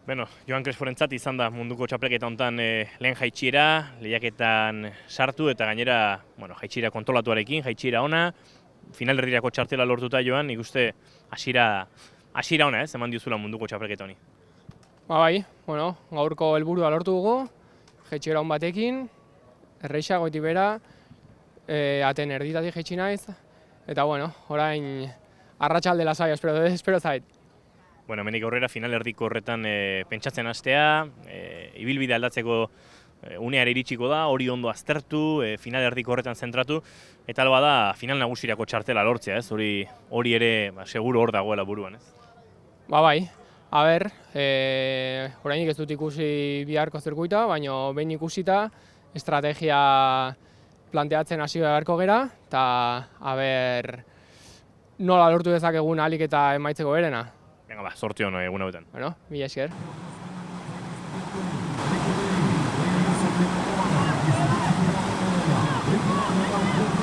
Bueno, Joan Cresporentzat izan da munduko txapelketa hontan lehen jaitsiera, lehiaketan sartu eta gainera, jaitsiera kontrolatuarekin, jaitsiera ona, finalerdirako txartela lortuta Joan, nik uste hasiera ona, eman diozula munduko txapelketa honi. Bai, gaurko helburua lortu dugu, jaitsiera on batekin, erreixa goitik bera, aten erditatik jaitsi naiz, eta orain arratsalde lasaia espero zait. Hemendik aurrera finalerdiko horretan pentsatzen hastea, ibilbide aldatzeko uneare iritsiko da, hori ondo aztertu, finalerdiko horretan zentratu, eta alba da final nagusirako txartela lortzea, ez? Hori ere seguru hor dagoela buruan, ez? Bai, orainik ez dut ikusi biharko zirkuita, baina behin ikusita estrategia planteatzen hasi beharko gera, eta nola lortu dezakegun ahalik eta emaitzeko berena. Venga, sorte hon egun hauetan. Mila esker. Thank you.